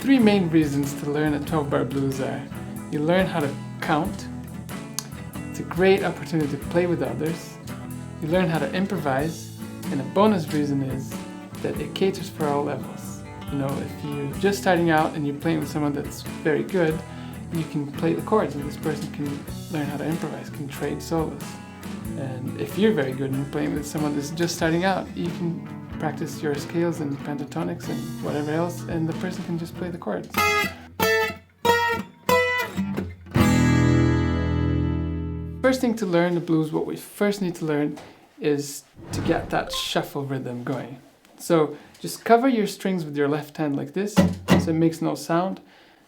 three main reasons to learn a 12-bar blues are: you learn how to count, it's a great opportunity to play with others, you learn how to improvise, and a bonus reason is that it caters for all levels. You know, if you're just starting out and you're playing with someone that's very good, you can play the chords and this person can learn how to improvise, can trade solos. And if you're very good and you're playing with someone that's just starting out, you can practice your scales and pentatonics and whatever else, and the person can just play the chords. First thing to learn the blues, what we first need to learn is to get that shuffle rhythm going. So just cover your strings with your left hand like this, so it makes no sound,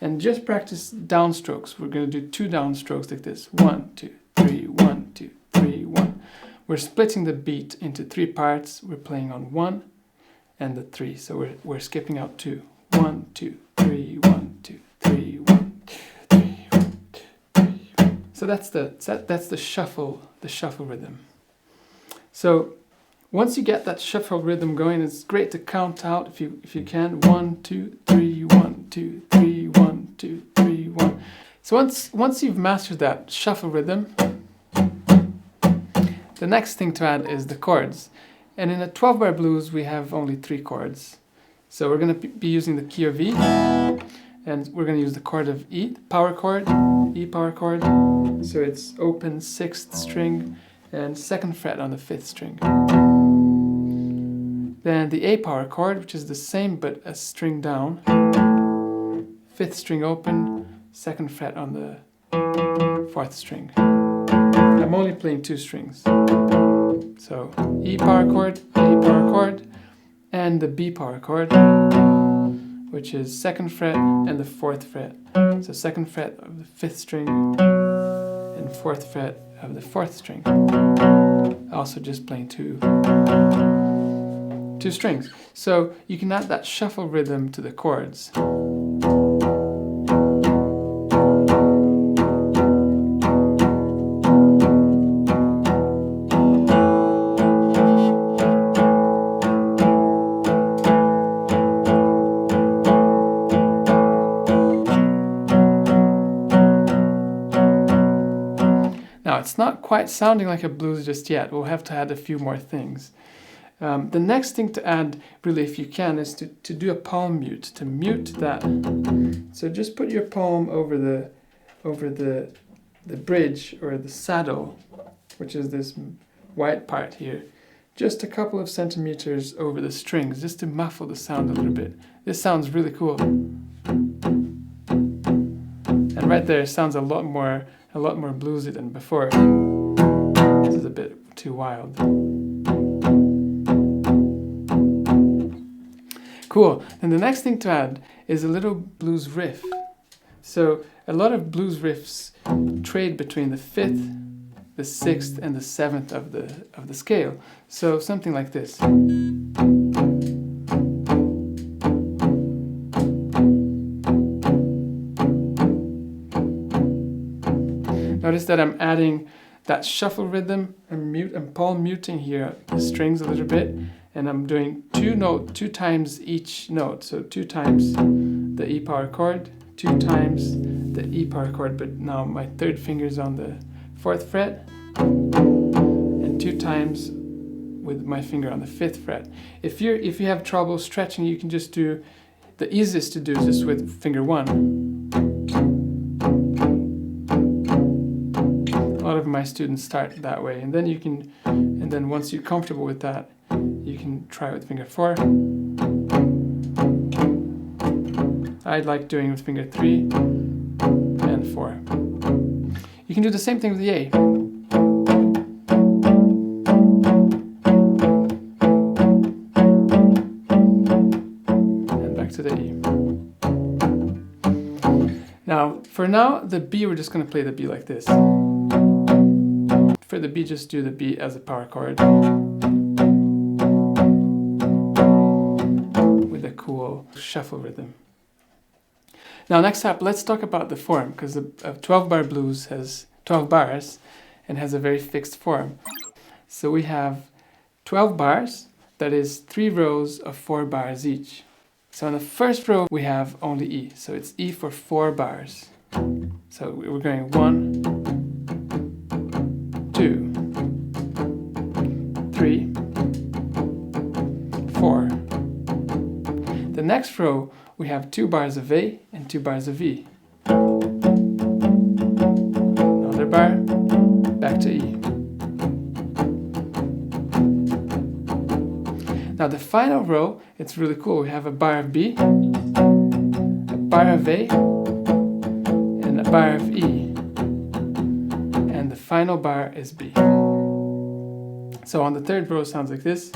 and just practice downstrokes. We're going to do 2 downstrokes like this. 1, 2, 3, 1, 2, 3, 1. We're splitting the beat into 3 parts. We're playing on 1 and the 3. So we're skipping out 2. 1, 2, 3, 1, 2, 3, 1, 2, 3, 1, 2, 3, 1. So that's the shuffle rhythm. So once you get that shuffle rhythm going, it's great to count out if you can. 1, 2, 3, 1, 2, 3, 1, 2, 3, 1. So once you've mastered that shuffle rhythm, the next thing to add is the chords. And in a 12-bar blues, we have only 3 chords. So we're going to be using the key of E, and we're going to use the chord of E, power chord, E power chord. So it's open 6th string and 2nd fret on the 5th string. Then the A power chord, which is the same but a string down, 5th string open, 2nd fret on the 4th string. I'm only playing 2 strings. So E power chord, A power chord, and the B power chord, which is 2nd fret and the 4th fret. So 2nd fret of the 5th string and 4th fret of the 4th string. Also just playing two strings. So you can add that shuffle rhythm to the chords. Now, it's not quite sounding like a blues just yet. We'll have to add a few more things. The next thing to add, really, if you can, is to do a palm mute, to mute that. So just put your palm over the bridge or the saddle, which is this white part here, just a couple of centimeters over the strings, just to muffle the sound a little bit. This sounds really cool. And right there, it sounds a lot more bluesy than before. This is a bit too wild. Cool. And the next thing to add is a little blues riff. So a lot of blues riffs trade between the 5th, the 6th, and the 7th of the scale. So something like this. Notice that I'm adding that shuffle rhythm and palm muting here the strings a little bit, and I'm doing 2 times each note. So 2 times the E power chord, 2 times the E power chord, but now my 3rd finger is on the 4th fret, and 2 times with my finger on the 5th fret. If you have trouble stretching, you can just do, the easiest to do is just with finger 1. A lot of my students start that way, and then once you're comfortable with that, you can try with finger 4. I like doing with finger 3 and 4. You can do the same thing with the A. And back to the E. Now, for now, the B, we're just going to play the B like this. For the B, just do the B as a power chord with a cool shuffle rhythm. Now, next up, let's talk about the form, because a 12-bar blues has 12 bars and has a very fixed form. So we have 12 bars, that is 3 rows of 4 bars each. So in the first row we have only E, so it's E for 4 bars. So we're going 1, 2, 3, 4. The next row we have 2 bars of A and 2 bars of E. Another bar, back to E. Now the final row, it's really cool. We have a bar of B, a bar of A, and a bar of E. And the final bar is B. So on the third row it sounds like this.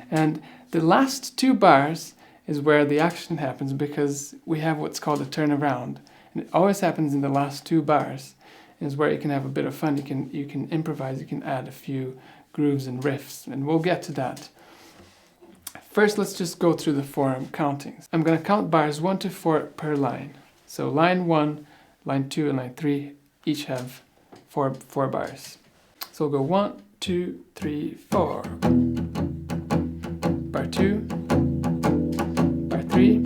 And the last 2 bars is where the action happens, because we have what's called a turnaround. And it always happens in the last 2 bars. And it's where you can have a bit of fun. You can improvise, you can add a few grooves and riffs, and we'll get to that. First, let's just go through the form countings. I'm going to count bars 1 to 4 per line. So line 1, line 2, and line 3 each have 4 bars. So we'll go 1, 2, 3, 4. Bar 2, bar 3,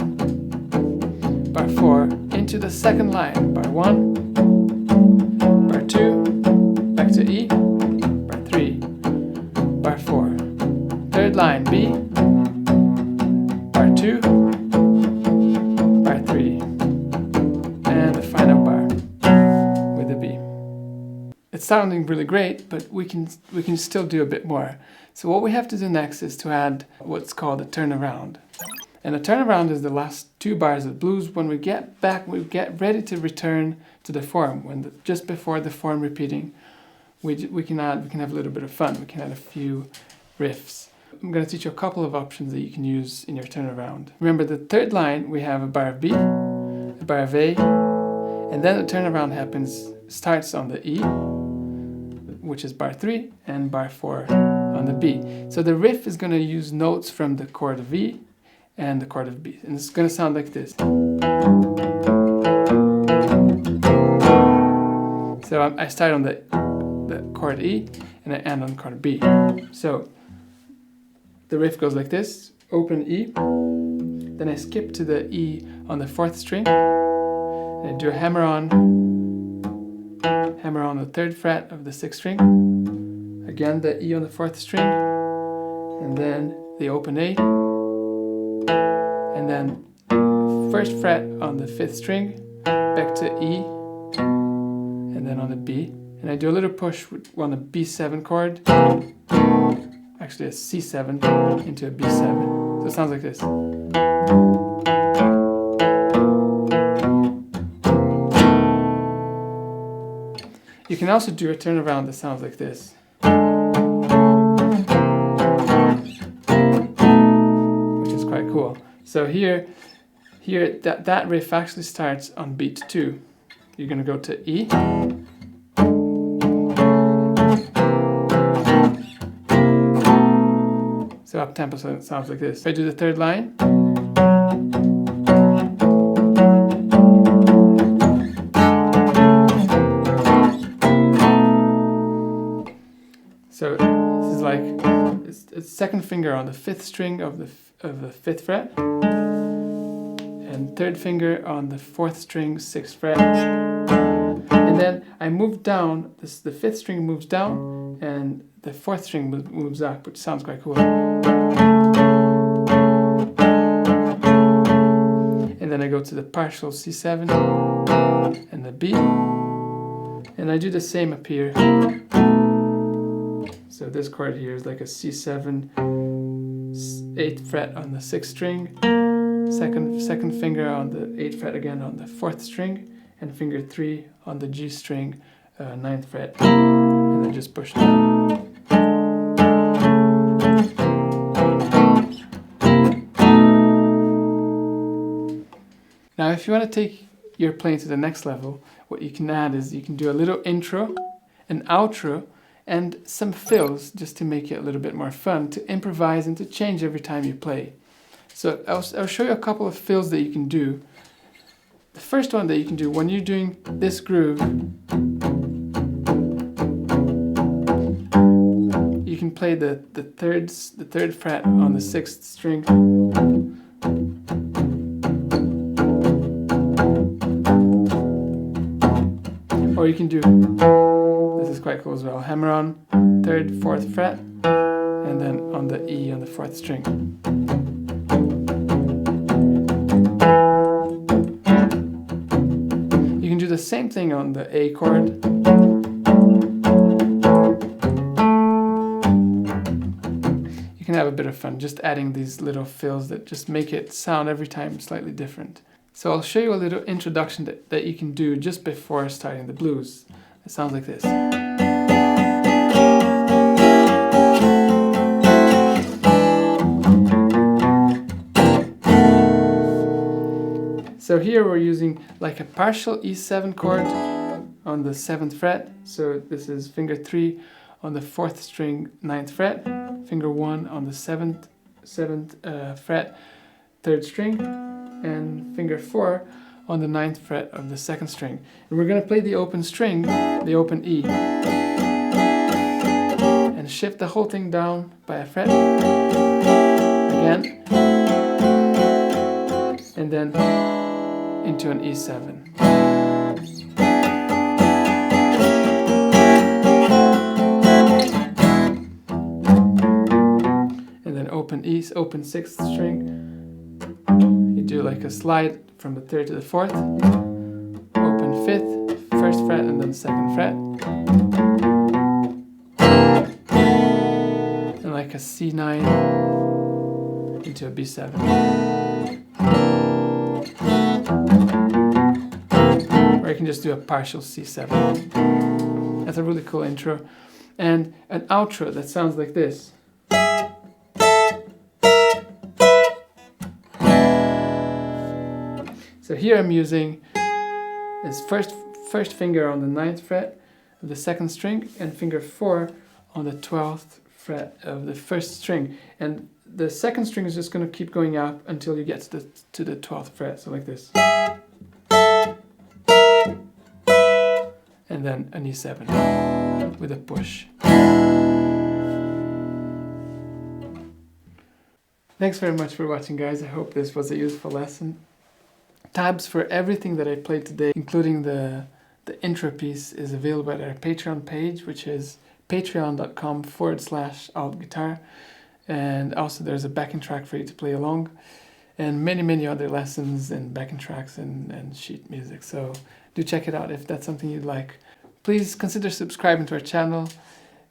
bar 4, into the second line. Bar 1, bar 2, back to E, bar 3, bar 4. Third line, B, bar 2, bar 3, and the final bar with the B. It's sounding really great, but we can still do a bit more. So what we have to do next is to add what's called a turnaround. And a turnaround is the last 2 bars of blues. When we get back, we get ready to return to the form. Just before the form repeating, we can have a little bit of fun. We can add a few riffs. I'm going to teach you a couple of options that you can use in your turnaround. Remember, the third line we have a bar of B, a bar of A, and then the turnaround starts on the E, which is bar 3, and bar 4 on the B. So the riff is going to use notes from the chord of E and the chord of B, and it's going to sound like this. So I start on the chord E and I end on chord B. So the riff goes like this: open E, then I skip to the E on the 4th string, and I do a hammer on the 3rd fret of the 6th string, again the E on the 4th string, and then the open A, and then 1st fret on the 5th string, back to E, and then on the B, and I do a little push on the B7 chord, actually a C7 into a B7, so it sounds like this. You can also do a turnaround that sounds like this. Which is quite cool. So here that riff actually starts on beat 2. You're going to go to E, so up tempo, so it sounds like this. If I do the third line, so this is like it's second finger on the 5th string of the 5th fret, and 3rd finger on the 4th string, 6th fret, and then I move down. The 5th string moves down, and the 4th string moves up, which sounds quite cool. And then I go to the partial C7 and the B, and I do the same up here. So this chord here is like a C7, 8th fret on the 6th string, second finger on the 8th fret again on the 4th string, and finger 3 on the G string, 9th fret, and then just push down. Now if you want to take your playing to the next level, what you can add is you can do a little intro, an outro, and some fills, just to make it a little bit more fun, to improvise and to change every time you play. So I'll show you a couple of fills that you can do. The first one that you can do when you're doing this groove, play the third fret on the 6th string. Or you can do, this is quite cool as well, hammer on 3rd, 4th fret, and then on the E on the 4th string. You can do the same thing on the A chord. You can have a bit of fun just adding these little fills that just make it sound every time slightly different. So I'll show you a little introduction that you can do just before starting the blues. It sounds like this. So here we're using like a partial E7 chord on the 7th fret. So this is finger 3 on the 4th string, 9th fret, finger 1 on the 7th fret, 3rd string, and finger 4 on the 9th fret of the 2nd string. And we're going to play the open string, the open E, and shift the whole thing down by a fret again, and then into an E7. And then open E, open 6th string. You do like a slide from the 3rd to the 4th, open 5th, 1st fret, and then 2nd fret, and like a C9 into a B7. Or you can just do a partial C7. That's a really cool intro. And an outro that sounds like this. So here I'm using is first finger on the 9th fret of the 2nd string and finger 4 on the 12th fret of the 1st string. And the 2nd string is just going to keep going up until you get to the 12th fret, so like this. And then an E7 with a push. Thanks very much for watching, guys. I hope this was a useful lesson. Tabs for everything that I played today, including the intro piece, is available at our Patreon page, which is patreon.com/altguitar. And also there's a backing track for you to play along, and many other lessons and backing tracks and sheet music. So do check it out if that's something you'd like. Please consider subscribing to our channel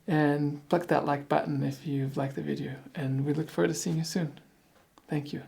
and click that like button if you've liked the video. And we look forward to seeing you soon. Thank you.